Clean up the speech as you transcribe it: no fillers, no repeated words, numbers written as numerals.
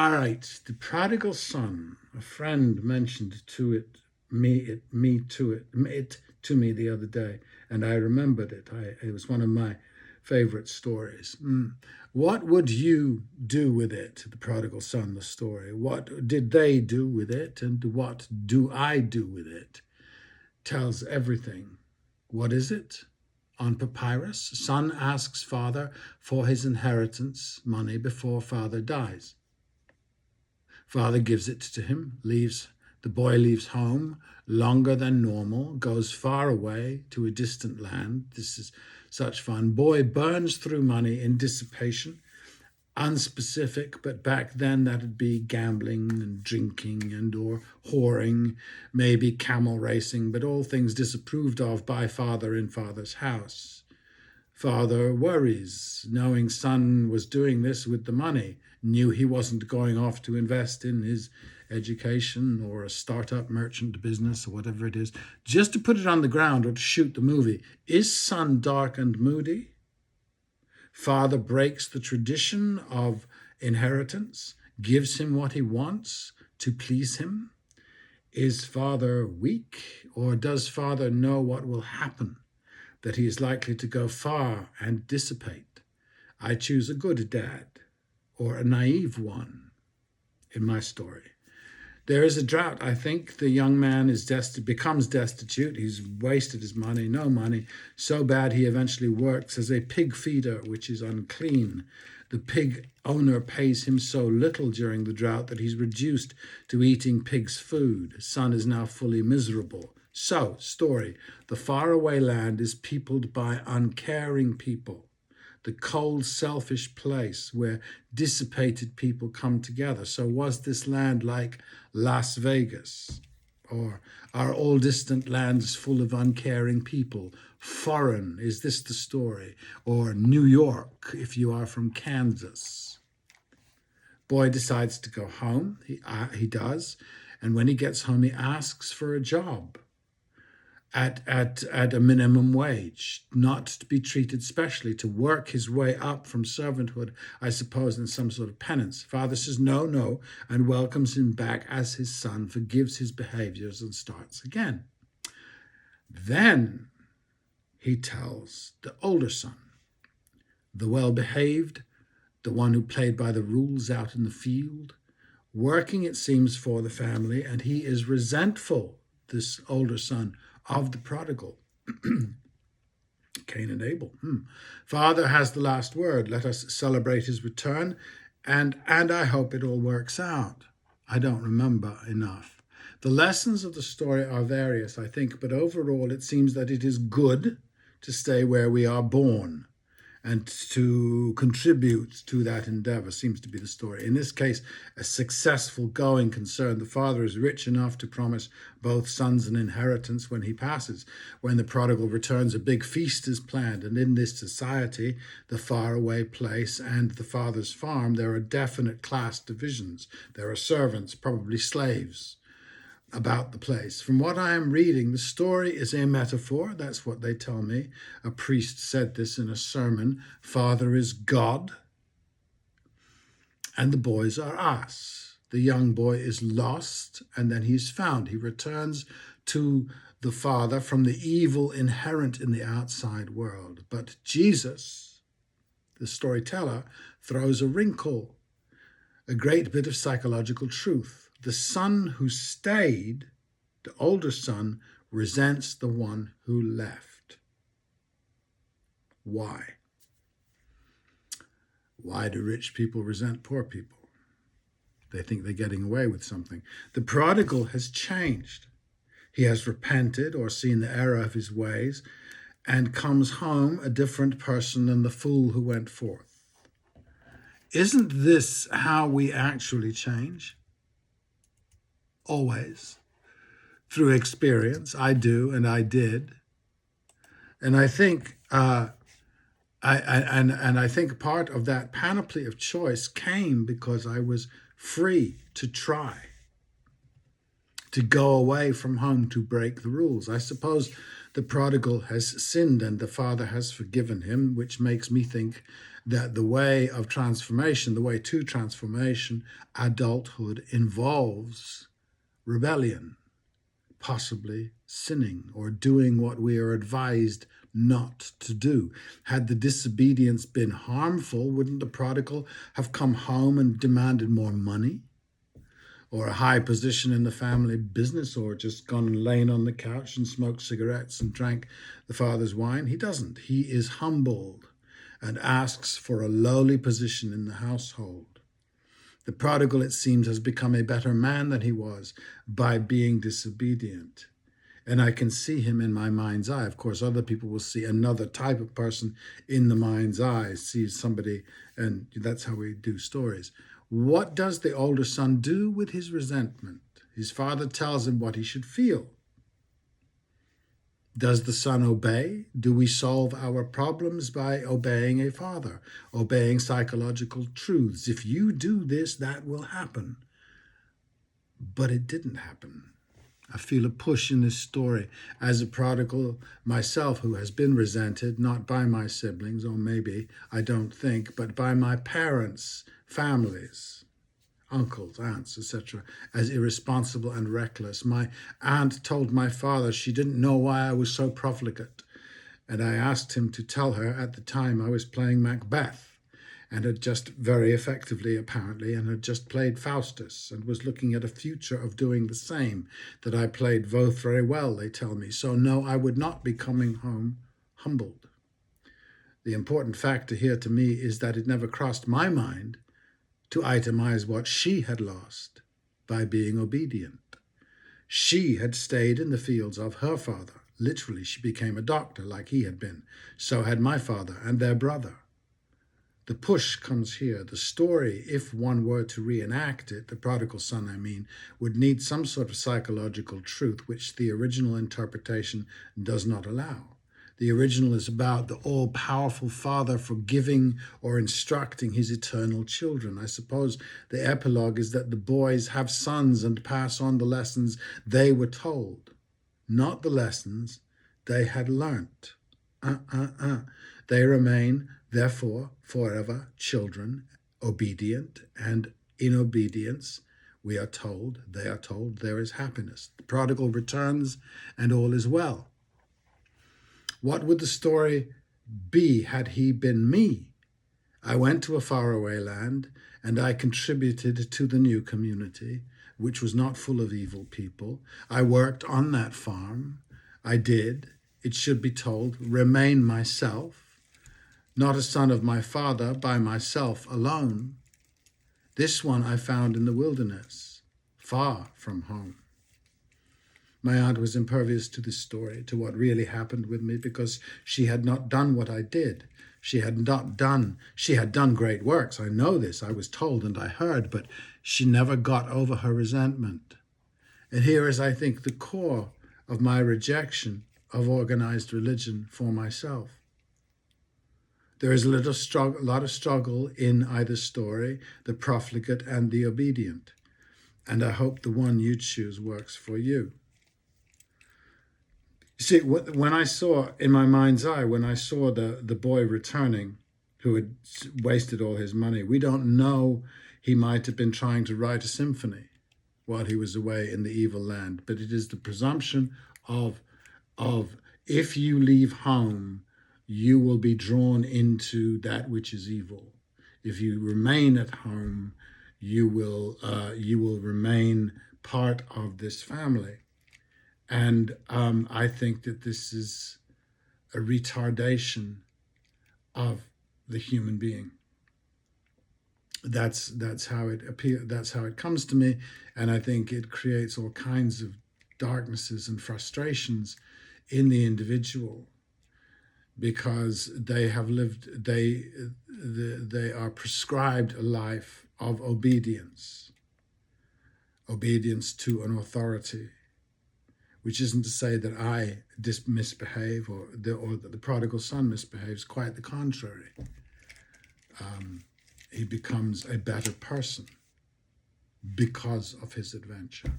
All right, the prodigal son. A friend mentioned it to me the other day, and I remembered it. It was one of my favorite stories. What would you do with it? The prodigal son, the story. What did they do with it, and what do I do with it? Tells everything. What is it? On papyrus, son asks father for his inheritance money before father dies. Father gives it to him, the boy leaves home longer than normal, goes far away to a distant land. This is such fun. Boy burns through money in dissipation, unspecific, but back then that'd be gambling and drinking and or whoring, maybe camel racing, but all things disapproved of by father in father's house. Father worries, knowing son was doing this with the money, knew he wasn't going off to invest in his education or a startup merchant business or whatever it is, just to put it on the ground or to shoot the movie. Is son dark and moody? Father breaks the tradition of inheritance, gives him what he wants to please him. Is father weak, or does father know what will happen, that he is likely to go far and dissipate? I choose a good dad or a naive one in my story. There is a drought. I think the young man becomes destitute. He's wasted his money, no money, so bad he eventually works as a pig feeder, which is unclean. The pig owner pays him so little during the drought that he's reduced to eating pig's food. Son is now fully miserable. So, story. The faraway land is peopled by uncaring people. The cold, selfish place where dissipated people come together. So was this land like Las Vegas? Or are all distant lands full of uncaring people? Foreign, is this the story? Or New York, if you are from Kansas? Boy decides to go home. He does. And when he gets home, he asks for a job at a minimum wage, not to be treated specially, to work his way up from servanthood, I suppose, in some sort of penance. Father says no, no, and welcomes him back as his son, forgives his behaviors, and starts again. Then he tells the older son, the well-behaved, the one who played by the rules out in the field, working, it seems, for the family, and he is resentful, this older son, of the prodigal. Cain and Abel. Father has the last word. Let us celebrate his return, and I hope it all works out. I don't remember enough. The lessons of the story are various, I think, but overall it seems that it is good to stay where we are born and to contribute to that endeavor seems to be the story. In this case, a successful going concern. The father is rich enough to promise both sons an inheritance when he passes. When the prodigal returns, a big feast is planned. And in this society, the faraway place and the father's farm, there are definite class divisions. There are servants, probably slaves, about the place. From what I am reading, the story is a metaphor. That's what they tell me. A priest said this in a sermon. Father is God, and the boys are us. The young boy is lost, and then he's found. He returns to the Father from the evil inherent in the outside world. But Jesus, the storyteller, throws a wrinkle, a great bit of psychological truth. The son who stayed, the older son, resents the one who left. Why? Why do rich people resent poor people? They think they're getting away with something. The prodigal has changed. He has repented or seen the error of his ways and comes home a different person than the fool who went forth. Isn't this how we actually change? Always. Through experience. I do, and I did. And I think I think part of that panoply of choice came because I was free to try. to go away from home to break the rules. I suppose the prodigal has sinned and the father has forgiven him, which makes me think that the way of transformation, the way to transformation, adulthood, involves rebellion, possibly sinning or doing what we are advised not to do. Had the disobedience been harmful, wouldn't the prodigal have come home and demanded more money or a high position in the family business, or just gone and lain on the couch and smoked cigarettes and drank the father's wine? He doesn't. He is humbled and asks for a lowly position in the household. The prodigal, it seems, has become a better man than he was by being disobedient. And I can see him in my mind's eye. Of course, other people will see another type of person in the mind's eye, see somebody, and that's how we do stories. What does the older son do with his resentment? His father tells him what he should feel. Does the son obey? Do we solve our problems by obeying a father, obeying psychological truths? If you do this, that will happen. But it didn't happen. I feel a push in this story as a prodigal myself who has been resented, not by my siblings, or maybe, I don't think, but by my parents, families, uncles, aunts, etc., as irresponsible and reckless. My aunt told my father she didn't know why I was so profligate, and I asked him to tell her. At the time I was playing Macbeth, and had just very effectively, apparently, and had just played Faustus, and was looking at a future of doing the same, that I played both very well, they tell me. So no, I would not be coming home humbled. The important factor here to me is that it never crossed my mind to itemize what she had lost by being obedient. She had stayed in the fields of her father. Literally, she became a doctor like he had been. So had my father and their brother. The push comes here. The story, if one were to reenact it, the prodigal son, I mean, would need some sort of psychological truth, which the original interpretation does not allow. The original is about the all-powerful father forgiving or instructing his eternal children. I suppose the epilogue is that the boys have sons and pass on the lessons they were told, not the lessons they had learnt. They remain, therefore, forever children, obedient, and in obedience, they are told there is happiness. The prodigal returns and all is well. What would the story be had he been me? I went to a faraway land and I contributed to the new community, which was not full of evil people. I worked on that farm. I did, it should be told, remain myself, not a son of my father, by myself alone. This one I found in the wilderness, far from home. My aunt was impervious to this story, to what really happened with me, because she had not done what I did. She had done great works. I know this, I was told and I heard, but she never got over her resentment. And here is, I think, the core of my rejection of organized religion for myself. There is a lot of struggle in either story, the profligate and the obedient. And I hope the one you choose works for you. You see, when I saw, in my mind's eye, when I saw the boy returning, who had wasted all his money, we don't know, he might have been trying to write a symphony while he was away in the evil land. But it is the presumption of if you leave home, you will be drawn into that which is evil. If you remain at home, you will remain part of this family. And I think that this is a retardation of the human being. That's how it appears. That's how it comes to me, and I think it creates all kinds of darknesses and frustrations in the individual, because they have lived. They are prescribed a life of obedience to an authority. Which isn't to say that I misbehave or that the prodigal son misbehaves. Quite the contrary. He becomes a better person because of his adventure.